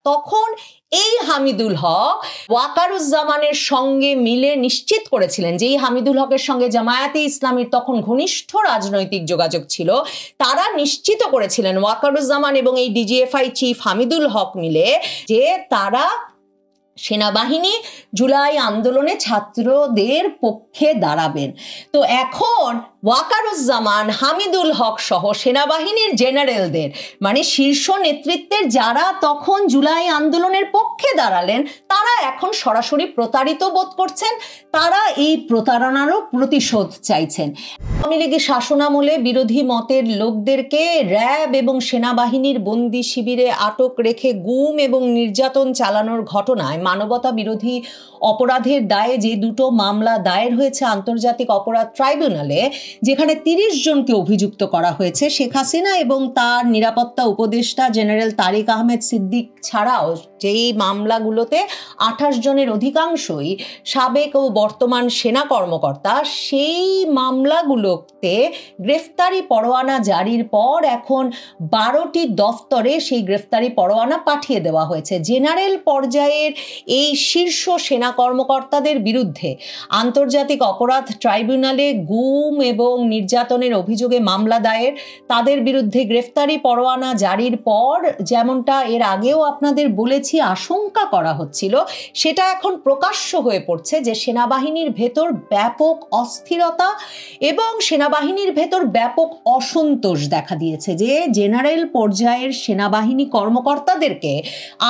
তখন এই হামিদুল হক ওয়াকারুজ্জামানের সঙ্গে মিলে নিশ্চিত করেছিলেন যে এই হামিদুল হকের সঙ্গে জামায়াতে ইসলামীর তখন ঘনিষ্ঠ রাজনৈতিক যোগাযোগ ছিল, তারা নিশ্চিত করেছিলেন ওয়াকারুজ্জামান এবং এই ডিজিএফআই চিফ হামিদুল হক মিলে যে তারা সেনাবাহিনী জুলাই আন্দোলনে ছাত্রদের পক্ষে দাঁড়াবেন। তো এখন ওয়াকারুজ্জামান, হামিদুল হক সহ সেনাবাহিনীর জেনারেলদের মানে শীর্ষ নেতৃত্বের যারা তখন জুলাই আন্দোলনের পক্ষে দাঁড়ালেন তারা এখন সরাসরি প্রতারিত বোধ করছেন, তারা এই প্রতারণারও প্রতিশোধ চাইছেন। আওয়ামী লীগের শাসনামলে বিরোধী মতের লোকদেরকে র্যাব এবং সেনাবাহিনীর বন্দি শিবিরে আটক রেখে গুম এবং নির্যাতন চালানোর ঘটনায় মানবতা বিরোধী অপরাধের দায়ে যে দুটো মামলা দায়ের হয়েছে আন্তর্জাতিক অপরাধ ট্রাইব্যুনালে, যেখানে 30 জনকে অভিযুক্ত করা হয়েছে, শেখ হাসিনা এবং তার নিরাপত্তা উপদেষ্টা জেনারেল তারিক আহমেদ সিদ্দিক ছাড়াও যেই মামলাগুলোতে 28 জনের অধিকাংশই সাবেক ও বর্তমান সেনা কর্মকর্তা, সেই মামলাগুলোতে গ্রেফতারি পরোয়ানা জারির পর এখন 12টি দফতরে সেই গ্রেফতারি পরোয়ানা পাঠিয়ে দেওয়া হয়েছে। জেনারেল পর্যায়ের এই শীর্ষ সেনা কর্মকর্তাদের বিরুদ্ধে আন্তর্জাতিক অপরাধ ট্রাইব্যুনালে গুম এবং নির্যাতনের অভিযোগে মামলা দায়ের, তাদের বিরুদ্ধে গ্রেফতারি পরোয়ানা জারির পর যেমনটা এর আগেও আপনাদের বলেছি আশঙ্কা করা হচ্ছিল, সেটা এখন প্রকাশ্য হয়ে পড়ছে যে সেনাবাহিনীর ভেতর ব্যাপক অস্থিরতা এবং সেনাবাহিনীর ভেতর ব্যাপক অসন্তোষ দেখা দিয়েছে। যে জেনারেল পর্যায়ের সেনাবাহিনী কর্মকর্তাদেরকে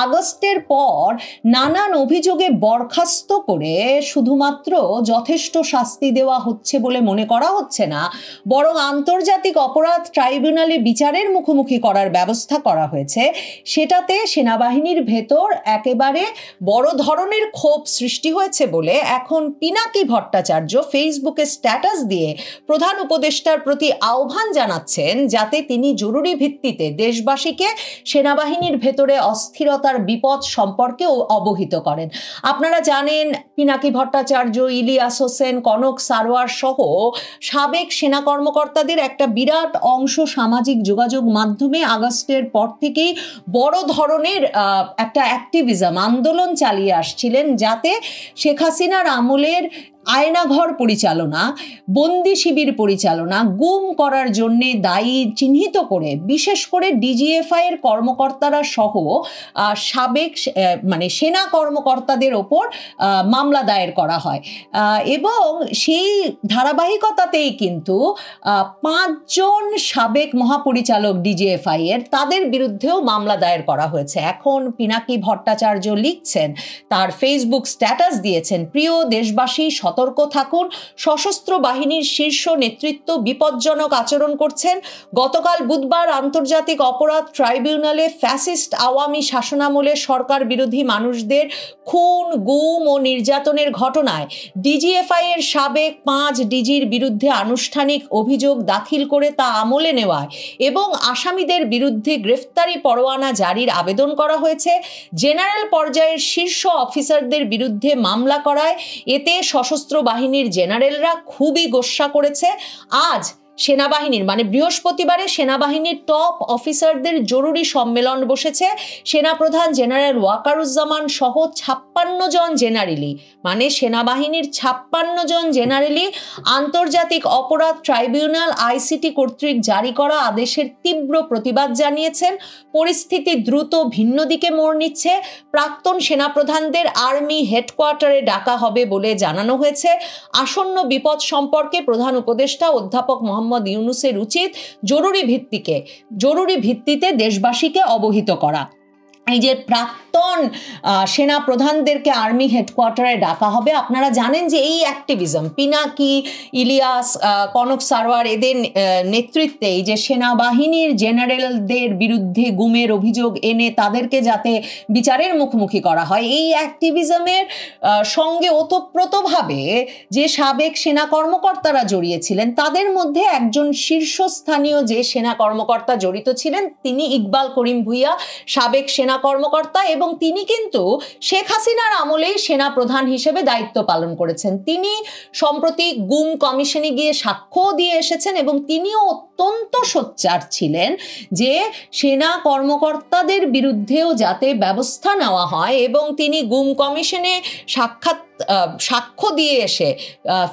আগস্টের পর নানান অভিযোগে বরখাস্ত করে শুধুমাত্র যথেষ্ট শাস্তি দেওয়া হচ্ছে বলে মনে করা হচ্ছে না, বরং আন্তর্জাতিক অপরাধ ট্রাইব্যুনালে বিচারের মুখোমুখি করার ব্যবস্থা করা হয়েছে। সেটাতে সেনাবাহিনীর ভেতর একেবারে বড় ধরনের ক্ষোভ সৃষ্টি হয়েছে বলে এখন পিনাকি ভট্টাচার্য ফেসবুকে স্ট্যাটাস দিয়ে প্রধান উপদেষ্টার প্রতি আহ্বান জানাচ্ছেন যাতে তিনি জরুরি ভিত্তিতে দেশবাসীকে সেনাবাহিনীর ভেতরে অস্থিরতার বিপদ সম্পর্কে অবহিত করেন। আপনারা জানেন পিনাকি ভট্টাচার্য, ইলিয়াস হোসেন, কনক সারোয়ার সহ সাবেক সেনা কর্মকর্তাদের একটা বিরাট অংশ সামাজিক যোগাযোগ মাধ্যমে আগস্টের পর থেকেই বড় ধরনের একটা অ্যাক্টিভিজম আন্দোলন চালিয়ে আসছিলেন যাতে শেখ হাসিনার আমলের আয়নাঘর পরিচালনা, বন্দি শিবির পরিচালনা, গুম করার জন্য দায়ী চিহ্নিত করে বিশেষ করে ডিজিএফআই এর কর্মকর্তারা সহ সাবেক মানে সেনা কর্মকর্তাদের ওপর মামলা দায়ের করা হয় এবং সেই ধারাবাহিকতাতেই কিন্তু 5 জন সাবেক মহাপরিচালক ডিজিএফআই এর তাদের বিরুদ্ধেও মামলা দায়ের করা হয়েছে। এখন পিনাকি ভট্টাচার্য লিখছেন, তার ফেসবুক স্ট্যাটাস দিয়েছেন, প্রিয় দেশবাসী সতর্ক থাকুন, সশস্ত্র বাহিনীর শীর্ষ নেতৃত্ব বিপজ্জনক আচরণ করছেন। গতকাল বুধবার আন্তর্জাতিক অপরাধ ট্রাইব্যুনালে ফ্যাসিস্ট আওয়ামী শাসনামলে সরকার বিরোধী মানুষদের খুন, গুম ও নির্যাতনের ঘটনায় ডিজিএফআই এর সাবেক 5 ডিজির বিরুদ্ধে আনুষ্ঠানিক অভিযোগ দাখিল করে তা আমলে নেওয়ায় এবং আসামিদের বিরুদ্ধে গ্রেফতারি পরোয়ানা জারির আবেদন করা হয়েছে। জেনারেল পর্যায়ের শীর্ষ অফিসারদের বিরুদ্ধে মামলা করায় এতে সশস্ত্র বাহিনীর জেনারেলরা খুবই গোস্বা করেছে। আজ সেনাবাহিনীর মানে বৃহস্পতিবারে সেনাবাহিনীর টপ অফিসারদের জরুরি সম্মেলন বসেছে। সেনাপ্রধান জেনারেল ওয়াকারুজ্জামান সহ 56 জন জেনারেলি মানে সেনাবাহিনীর 56 জন জেনারেলি আন্তর্জাতিক অপরাধ ট্রাইব্যুনাল আইসিটি কর্তৃক জারি করা আদেশের তীব্র প্রতিবাদ জানিয়েছেন। পরিস্থিতি দ্রুত ভিন্ন দিকে মোড় নিচ্ছে। প্রাক্তন সেনাপ্রধানদের আর্মি হেডকোয়ার্টারে ডাকা হবে বলে জানানো হয়েছে। আসন্ন বিপদ সম্পর্কে প্রধান উপদেষ্টা অধ্যাপক মোহাম্মদ ইউনূসের উচিত জরুরি ভিত্তিতে দেশবাসীকে অবহিত করা। এই যে প্রাক্তন সেনা প্রধানদেরকে আর্মি হেডকোয়ার্টারে ডাকা হবে, আপনারা জানেন যে এই অ্যাক্টিভিজম পিনাকি, ইলিয়াস, কনক সারোয়ার এদের নেতৃত্বে এই যে সেনাবাহিনীর জেনারেলদের বিরুদ্ধে গুমের অভিযোগ এনে তাদেরকে যাতে বিচারের মুখোমুখি করা হয়, এই অ্যাক্টিভিজমের সঙ্গে ওতপ্রোতভাবে যে সাবেক সেনা কর্মকর্তারা জড়িয়েছিলেন তাদের মধ্যে একজন শীর্ষস্থানীয় যে সেনা কর্মকর্তা জড়িত ছিলেন তিনি ইকবাল করিম ভূঁইয়া, সাবেক সেনা সেনা কর্মকর্তা এবং তিনি কিন্তু শেখ হাসিনার আমলেই সেনা প্রধান হিসেবে দায়িত্ব পালন করেছেন। তিনি সম্প্রতি গুম কমিশনে গিয়ে সাক্ষ্য দিয়ে এসেছেন এবং তিনিও অত্যন্ত সোচ্চার ছিলেন যে সেনা কর্মকর্তাদের বিরুদ্ধেও যাতে ব্যবস্থা নেওয়া হয়, এবং তিনি গুম কমিশনে সাক্ষ্য দিয়ে এসে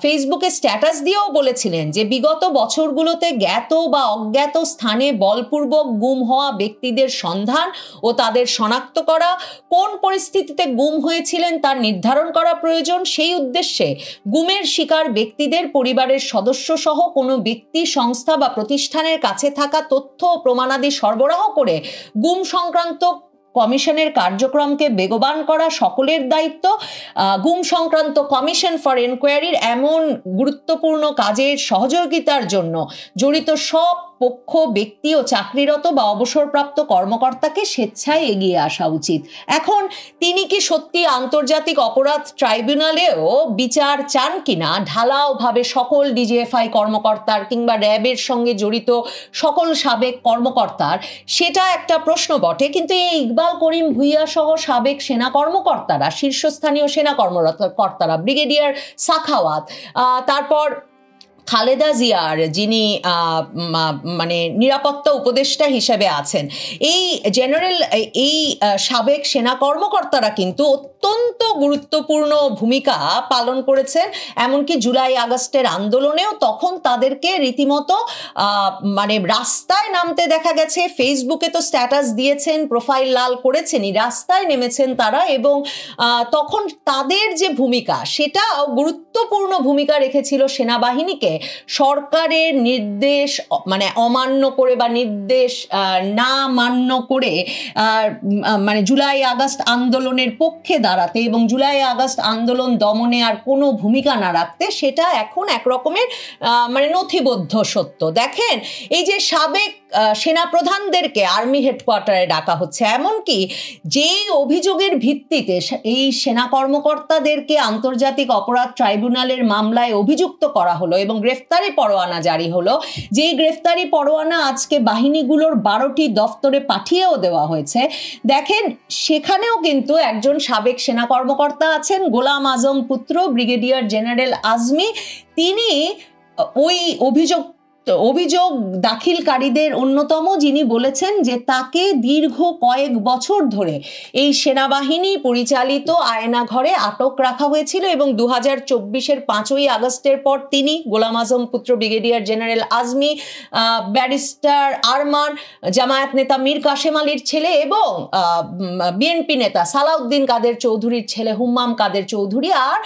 ফেসবুকে স্ট্যাটাস দিয়েও বলেছিলেন যে বিগত বছরগুলোতে জ্ঞাত বা অজ্ঞাত স্থানে বলপূর্বক গুম হওয়া ব্যক্তিদের সন্ধান ও তাদের শনাক্ত করা, কোন পরিস্থিতিতে গুম হয়েছিলেন তার নির্ধারণ করা প্রয়োজন। সেই উদ্দেশ্যে গুমের শিকার ব্যক্তিদের পরিবারের সদস্য সহ কোনো ব্যক্তি, সংস্থা বা প্রতিষ্ঠানের কাছে থাকা তথ্য ও প্রমাণাদি সরবরাহ করে গুম সংক্রান্ত কমিশনের কার্যক্রমকে বেগবান করা সকলের দায়িত্ব। গুম সংক্রান্ত কমিশন ফর এনকোয়ারির এমন গুরুত্বপূর্ণ কাজের সহযোগিতার জন্য জড়িত সব পক্ষ, ব্যক্তি ও চাকরিরত বা অবসরপ্রাপ্ত কর্মকর্তাকে স্বেচ্ছায় এগিয়ে আসা উচিত। এখন তিনি কি সত্যি আন্তর্জাতিক অপরাধ ট্রাইব্যুনালেও বিচার চান কিনা ঢালাওভাবে সকল ডিজিএফআই কর্মকর্তার কিংবা র্যাবের সঙ্গে জড়িত সকল সাবেক কর্মকর্তার, সেটা একটা প্রশ্ন বটে। কিন্তু এই ইকবাল করিম ভূঁইয়া সহ সাবেক সেনা কর্মকর্তারা, শীর্ষস্থানীয় সেনা কর্মকর্তারা, ব্রিগেডিয়ার সাখাওয়াত, তারপর খালেদা জিয়ার যিনি মানে নিরাপত্তা উপদেষ্টা হিসেবে আছেন, এই সাবেক সেনা কর্মকর্তারা কিন্তু অত্যন্ত গুরুত্বপূর্ণ ভূমিকা পালন করেছেন। এমনকি জুলাই আগস্টের আন্দোলনেও তখন তাদেরকে রীতিমতো মানে রাস্তায় নামতে দেখা গেছে। ফেসবুকে তো স্ট্যাটাস দিয়েছেন, প্রোফাইল লাল করেছেনই, রাস্তায় নেমেছেন তারা, এবং তখন তাদের যে ভূমিকা সেটা গুরুত্বপূর্ণ ভূমিকা রেখেছিল সেনাবাহিনীকে সরকারের নির্দেশ মানে অমান্য করে বা নির্দেশ না মান্য করে মানে জুলাই আগস্ট আন্দোলনের পক্ষে দাঁড়াতে এবং জুলাই আগস্ট আন্দোলন দমনে আর কোনো ভূমিকা না রাখতে, সেটা এখন একরকমের মানে নথিবদ্ধ সত্য। দেখেন, এই যে সাবেক সেনাপ্রধানদেরকে আর্মি হেডকোয়ার্টারে ডাকা হচ্ছে, এমনকি যেই অভিযোগের ভিত্তিতে এই সেনা কর্মকর্তাদেরকে আন্তর্জাতিক অপরাধ ট্রাইব্যুনালের মামলায় অভিযুক্ত করা হলো এবং গ্রেফতারি পরোয়ানা জারি হলো, যেই গ্রেফতারি পরোয়ানা আজকে বাহিনীগুলোর 12টি দফতরে পাঠিয়েও দেওয়া হয়েছে। দেখেন, সেখানেও কিন্তু একজন সাবেক সেনা কর্মকর্তা আছেন, গোলাম আজম পুত্র ব্রিগেডিয়ার জেনারেল আজমি। তিনি ওই অভিযোগ দাখিলকারীদের অন্যতম, যিনি বলেছেন যে তাকে দীর্ঘ কয়েক বছর ধরে এই সেনাবাহিনী পরিচালিত আয়নাঘরে আটক রাখা হয়েছিল এবং 2024-এর 5ই আগস্টের পর তিনি, গোলাম আজম পুত্র brigadier general Azmi, barrister Arman, Jamaat নেতা মীর কাশেম আলীর ছেলে এবং বিএনপি নেতা সালাউদ্দিন কাদের চৌধুরীর ছেলে হুম্মাম কাদের চৌধুরী, আর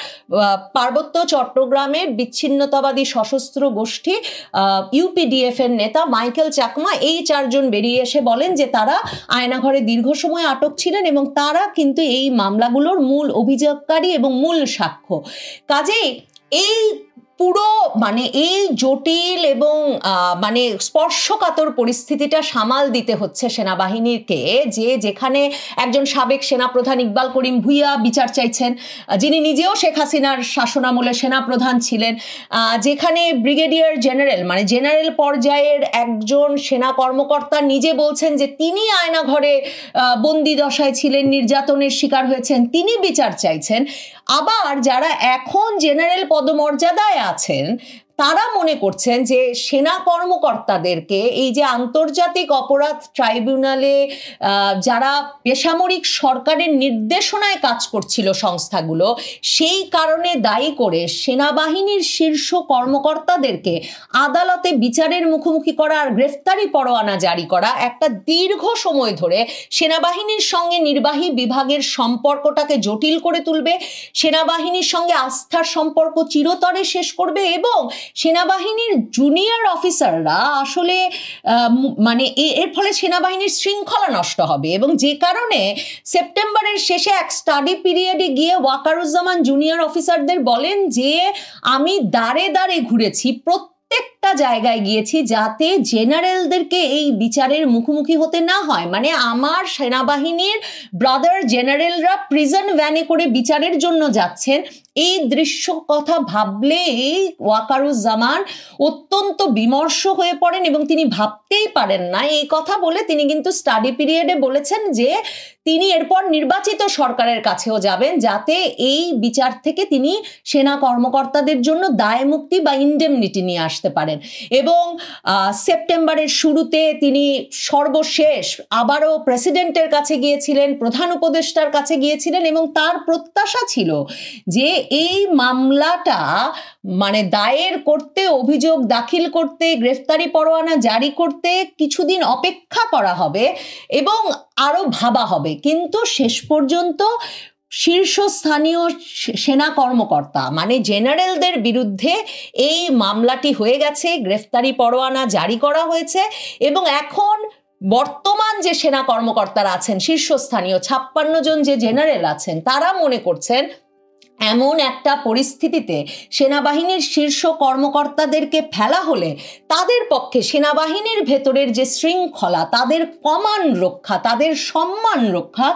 পার্বত্য চট্টগ্রামের বিচ্ছিন্নতাবাদী সশস্ত্র গোষ্ঠী ইউপিডিএফ এর নেতা মাইকেল চাকমা, এই 4 জন বেরিয়ে এসে বলেন যে তারা আয়নাঘরে দীর্ঘ সময় আটক ছিলেন এবং তারা কিন্তু এই মামলাগুলোর মূল অভিযোগকারী এবং মূল সাক্ষ্য। কাজেই এই পুরো মানে এই জটিল এবং মানে স্পর্শকাতর পরিস্থিতিটা সামাল দিতে হচ্ছে সেনাবাহিনীকে, যেখানে একজন সাবেক সেনাপ্রধান ইকবাল করিম ভূঁইয়া বিচার চাইছেন, যিনি নিজেও শেখ হাসিনার শাসনামলে সেনাপ্রধান ছিলেন, যেখানে ব্রিগেডিয়ার জেনারেল মানে জেনারেল পর্যায়ের একজন সেনা কর্মকর্তা নিজে বলছেন যে তিনি আয়নাঘরে বন্দি দশায় ছিলেন, নির্যাতনের শিকার হয়েছেন, তিনি বিচার চাইছেন। আবার যারা এখন জেনারেল পদমর্যাদায় আছেন তারা মনে করছেন যে সেনা কর্মকর্তাদেরকে এই যে আন্তর্জাতিক অপরাধ ট্রাইব্যুনালে যারা বেসামরিক সরকারের নির্দেশনায় কাজ করছিল সংস্থাগুলো, সেই কারণে দায়ী করে সেনাবাহিনীর শীর্ষ কর্মকর্তাদেরকে আদালতে বিচারের মুখোমুখি করা আর গ্রেফতারি পরোয়ানা জারি করা একটা দীর্ঘ সময় ধরে সেনাবাহিনীর সঙ্গে নির্বাহী বিভাগের সম্পর্কটাকে জটিল করে তুলবে, সেনাবাহিনীর সঙ্গে আস্থার সম্পর্ক চিরতরে শেষ করবে এবং সেনাবাহিনীর জুনিয়র অফিসাররা আসলে মানে এর ফলে সেনাবাহিনীর শৃঙ্খলা নষ্ট হবে। এবং যে কারণে সেপ্টেম্বরের শেষে এক স্টাডি পিরিয়ডে গিয়ে ওয়াকারুজ্জামান জুনিয়র অফিসারদের বলেন যে আমি দাঁড়ে দাঁড়ে ঘুরেছি, প্রত্যেকটা জায়গায় গিয়েছি যাতে জেনারেলদেরকে এই বিচারের মুখোমুখি হতে না হয়। মানে আমার সেনাবাহিনীর ব্রাদার জেনারেলরা প্রিজন ভ্যানে করে বিচারের জন্য যাচ্ছেন, এই দৃশ্য কথা ভাবলেই ওয়াকারুজ্জামান অত্যন্ত বিমর্ষ হয়ে পড়েন এবং তিনি ভাবতেই পারেন না। এই কথা বলে তিনি কিন্তু স্টাডি পিরিয়ডে বলেছেন যে তিনি এরপর নির্বাচিত সরকারের কাছেও যাবেন, যাতে এই বিচার থেকে তিনি সেনা কর্মকর্তাদের জন্য দায় মুক্তি বা ইনডেমনিটি নিয়ে আসতে পারেন। এবং সেপ্টেম্বরের শুরুতে তিনি সর্বশেষ আবারও প্রেসিডেন্টের কাছে গিয়েছিলেন, প্রধান উপদেষ্টার কাছে গিয়েছিলেন, এবং তার প্রত্যাশা ছিল যে এই মামলাটা মানে দায়ের করতে, অভিযোগ দাখিল করতে, গ্রেফতারি পরোয়ানা জারি করতে কিছুদিন অপেক্ষা করা হবে এবং আরো ভাবা হবে। কিন্তু শেষ পর্যন্ত শীর্ষস্থানীয় সেনা কর্মকর্তা মানে জেনারেলদের বিরুদ্ধে এই মামলাটি হয়ে গেছে, গ্রেফতারি পরোয়ানা জারি করা হয়েছে, এবং এখন বর্তমান যে সেনা কর্মকর্তারা আছেন শীর্ষস্থানীয় 56 জন যে জেনারেল আছেন, তারা মনে করছেন এমন একটা পরিস্থিতিতে সেনাবাহিনীর শীর্ষ কর্মকর্তাদেরকে ফেলা হলে তাদের পক্ষে সেনাবাহিনীর ভেতরের যে শৃঙ্খলা, তাদের কমান্ড রক্ষা, তাদের সম্মান রক্ষা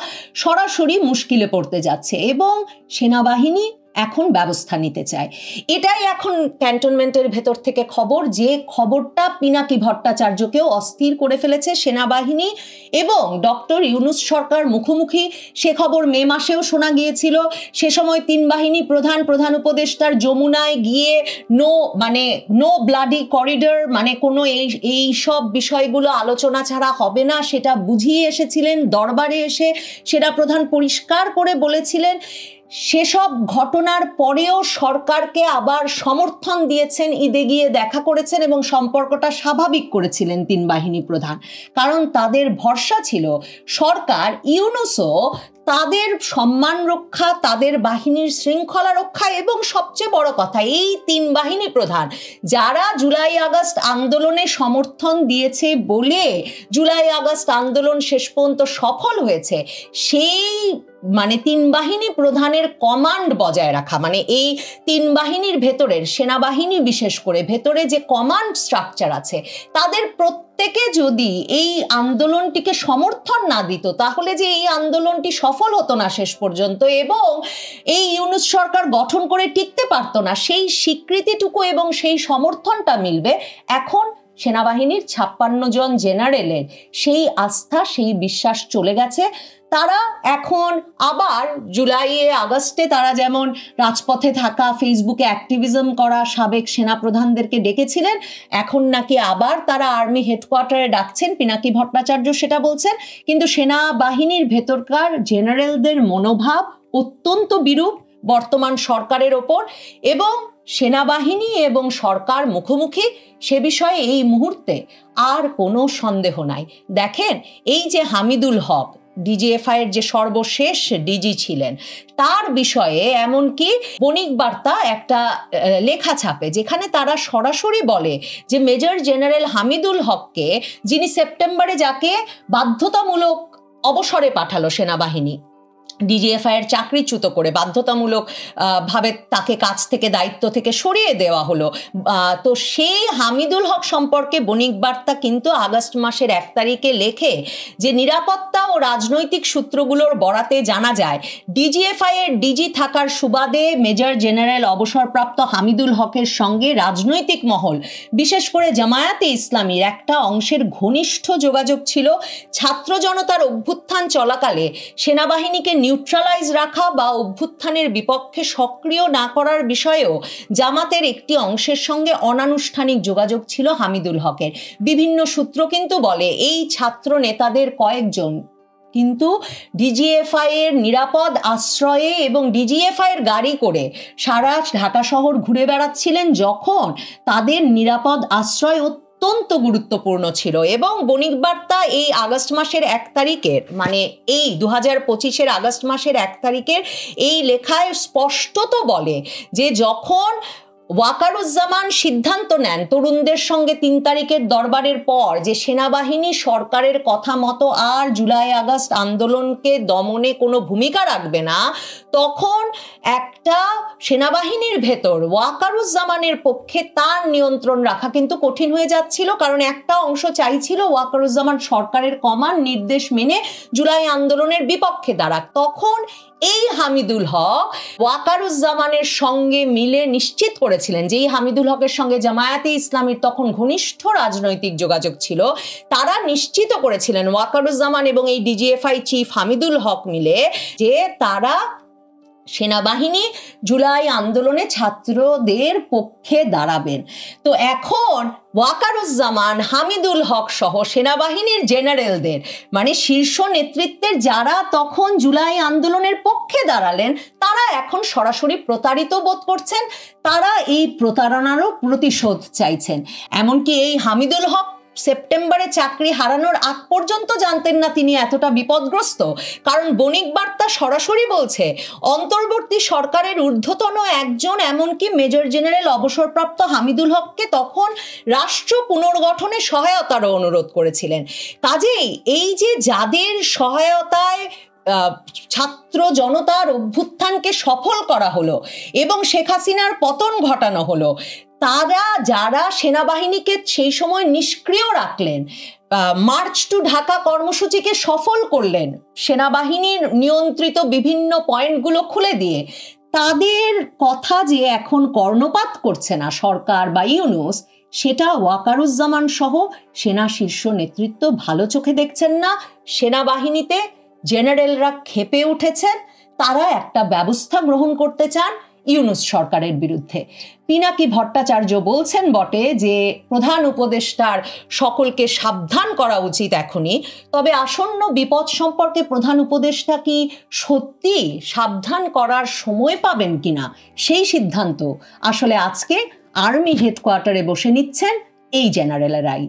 সরাসরি মুশকিলে পড়তে যাচ্ছে, এবং সেনাবাহিনী এখন ব্যবস্থা নিতে চায়। এটাই এখন ক্যান্টনমেন্টের ভেতর থেকে খবর, যে খবরটা পিনাকি ভট্টাচার্যকেও অস্থির করে ফেলেছে। সেনাবাহিনী এবং ডক্টর ইউনূস সরকার মুখোমুখি, সে খবর মে মাসেও শোনা গিয়েছিল। সে সময় তিন বাহিনী প্রধান উপদেষ্টার যমুনায় গিয়ে নো ব্লাডি করিডর, মানে কোনো এই সব বিষয়গুলো আলোচনা ছাড়া হবে না, সেটা বুঝিয়ে এসেছিলেন। দরবারে এসে সেনা প্রধান পরিষ্কার করে বলেছিলেন। সেসব ঘটনার পরেও সরকারকে আবার সমর্থন দিয়েছেন, ঈদে গিয়ে দেখা করেছেন এবং সম্পর্কটা স্বাভাবিক করেছিলেন তিন বাহিনী প্রধান, কারণ তাদের ভরসা ছিল সরকার, ইউনূসও তাদের সম্মান রক্ষা, তাদের বাহিনীর শৃঙ্খলা রক্ষা, এবং সবচেয়ে বড় কথা, এই তিন বাহিনী প্রধান যারা জুলাই আগস্ট আন্দোলনে সমর্থন দিয়েছে বলে জুলাই আগস্ট আন্দোলন শেষ পর্যন্ত সফল হয়েছে, সেই মানে তিন বাহিনী প্রধানের কমান্ড বজায় রাখা, মানে এই তিন বাহিনীর ভেতরের সেনাবাহিনী বিশেষ করে ভেতরে যে কমান্ড স্ট্রাকচার আছে, তাদের প্রত্যেকে যদি এই আন্দোলনটিকে সমর্থন না দিত, তাহলে যে এই আন্দোলনটি সফল হতো না শেষ পর্যন্ত, এবং এই ইউনূস সরকার গঠন করে টিকতে পারত না, সেই স্বীকৃতিটুকু এবং সেই সমর্থনটা মিলবে এখন সেনাবাহিনীর 56 জন জেনারেলের সেই আস্থা, সেই বিশ্বাস চলে গেছে। তারা এখন আবার জুলাইয়ে আগস্টে তারা যেমন রাজপথে থাকা, ফেসবুকে অ্যাক্টিভিজম করা সাবেক সেনাপ্রধানদেরকে ডেকেছিলেন, এখন নাকি আবার তারা আর্মি হেডকোয়ার্টারে ডাকছেন, পিনাকি ভট্টাচার্য সেটা বলছেন। কিন্তু সেনাবাহিনীর ভেতরকার জেনারেলদের মনোভাব অত্যন্ত বিরূপ বর্তমান সরকারের ওপর, এবং সেনাবাহিনী এবং সরকার মুখোমুখি, সে বিষয়ে এই মুহূর্তে আর কোনো সন্দেহ নাই। দেখেন, এই যে হামিদুল হক ডিজিএফআই এর যে সর্বশেষ ডিজি ছিলেন, তার বিষয়ে এমনকি বণিক বার্তা একটা লেখা ছাপে, যেখানে তারা সরাসরি বলে যে মেজর জেনারেল হামিদুল হককে, যিনি সেপ্টেম্বরে যাকে বাধ্যতামূলক অবসরে পাঠালো সেনাবাহিনী, ডিজিএফআই এর চাকরিচ্যুত করে বাধ্যতামূলক ভাবে তাকে কাজ থেকে, দায়িত্ব থেকে সরিয়ে দেওয়া হলো, তো সেই হামিদুল হক সম্পর্কে বণিক বার্তা কিন্তু আগস্ট মাসের 1 তারিখে লেখে যে নিরাপত্তা ও রাজনৈতিক সূত্রগুলোর বরাতে জানা যায় ডিজিএফআই এর ডিজি থাকার সুবাদে মেজর জেনারেল অবসরপ্রাপ্ত হামিদুল হকের সঙ্গে রাজনৈতিক মহল, বিশেষ করে জামায়াতে ইসলামীর একটা অংশের ঘনিষ্ঠ যোগাযোগ ছিল। ছাত্র জনতার অভ্যুত্থান চলাকালে সেনাবাহিনীকে নিউট্রালাইজ রাখা বা অভ্যুত্থানের বিপক্ষে সক্রিয় না করার বিষয়েও জামাতের একটি অংশের সঙ্গে অনানুষ্ঠানিক যোগাযোগ ছিল হামিদুল হকের। বিভিন্ন সূত্র কিন্তু বলে এই ছাত্র নেতাদের কয়েকজন কিন্তু ডিজিএফআই এর নিরাপদ আশ্রয়ে এবং ডিজিএফআই এর গাড়ি করে সারা ঢাকা শহর ঘুরে বেড়াচ্ছিলেন, যখন তাদের নিরাপদ আশ্রয় অত্যন্ত গুরুত্বপূর্ণ ছিল। এবং বণিক বার্তা এই আগস্ট মাসের 1 তারিখের, মানে এই 2025-এর আগস্ট মাসের 1 তারিখের এই লেখায় স্পষ্টত বলে যে যখন ওয়াকারুজ্জামান সিদ্ধান্ত নেন তরুণদের সঙ্গে 3 তারিখের দরবারের পর যে সেনাবাহিনী সরকারের কথা মতো আর জুলাই আগস্ট আন্দোলনকে দমনে কোনো ভূমিকা রাখবে না, তখন একটা সেনাবাহিনীর ভেতর ওয়াকারুজ্জামানের পক্ষে তার নিয়ন্ত্রণ রাখা কিন্তু কঠিন হয়ে যাচ্ছিল, কারণ একটা অংশ চাইছিল ওয়াকারুজ্জামান সরকারের কমান্ড নির্দেশ মেনে জুলাই আন্দোলনের বিপক্ষে দাঁড়াক। তখন এই হামিদুল হক ওয়াকারুজ্জামানের সঙ্গে মিলে নিশ্চিত করেছে করেছিলেন, যেই হামিদুল হকের সঙ্গে জামায়াতে ইসলামীর তখন ঘনিষ্ঠ রাজনৈতিক যোগাযোগ ছিল, তারা নিশ্চিত করেছিলেন, ওয়াকারুজ্জামান এবং এই ডিজিএফআই চিফ হামিদুল হক মিলে, যে তারা সেনাবাহিনী জুলাই আন্দোলনে ছাত্রদের পক্ষে দাঁড়াবেন। তো এখন ওয়াকারুজ্জামান, হামিদুল হক সহ সেনাবাহিনীর জেনারেলদের, মানে শীর্ষ নেতৃত্বের যারা তখন জুলাই আন্দোলনের পক্ষে দাঁড়ালেন, তারা এখন সরাসরি প্রতারিত বোধ করছেন, তারা এই প্রতারণারও প্রতিশোধ চাইছেন। এমনকি এই হামিদুল হক সেপ্টেম্বরে চাকরি হারানোর আগ পর্যন্ত জানতেন না তিনি এতটা বিপদগ্রস্ত, কারণ বণিক বার্তা সরাসরি বলছে অন্তর্বর্তী সরকারের ঊর্ধ্বতন একজন, এমনকি মেজর জেনারেল অবসরপ্রাপ্ত হামিদুল হককে তখন রাষ্ট্র পুনর্গঠনে সহায়তারও অনুরোধ করেছিলেন। কাজেই এই যে যাদের সহায়তায় ছাত্র জনতার অভ্যুত্থানকে সফল করা হলো এবং শেখ হাসিনার পতন ঘটানো হলো, তারা যারা সেনাবাহিনীকে সেই সময় নিষ্ক্রিয় রাখলেন, মার্চ টু ঢাকা কর্মসূচিকে সফল করলেন, সেনাবাহিনীর নিয়ন্ত্রিত বিভিন্ন পয়েন্টগুলো খুলে দিয়ে, তাদের কথা যে এখন কর্ণপাত করছে না সরকার বা ইউনূস, সেটা ওয়াকারুজ্জামান সহ সেনা শীর্ষ নেতৃত্ব ভালো চোখে দেখছেন না। সেনাবাহিনীতে জেনারেলরা ক্ষেপে উঠেছেন, তারা একটা ব্যবস্থা গ্রহণ করতে চান ইউনূস সরকারের বিরুদ্ধে। পিনাকি ভট্টাচার্য বলছেন বটে যে প্রধান উপদেষ্টার সকলকে সাবধান করা উচিত এখনই, তবে আসন্ন বিপদ সম্পর্কে প্রধান উপদেষ্টা কি সত্যি সাবধান করার সময় পাবেন কিনা, সেই সিদ্ধান্ত আসলে আজকে আর্মি হেডকোয়ার্টারে বসে নিচ্ছেন এই জেনারেলেরাই।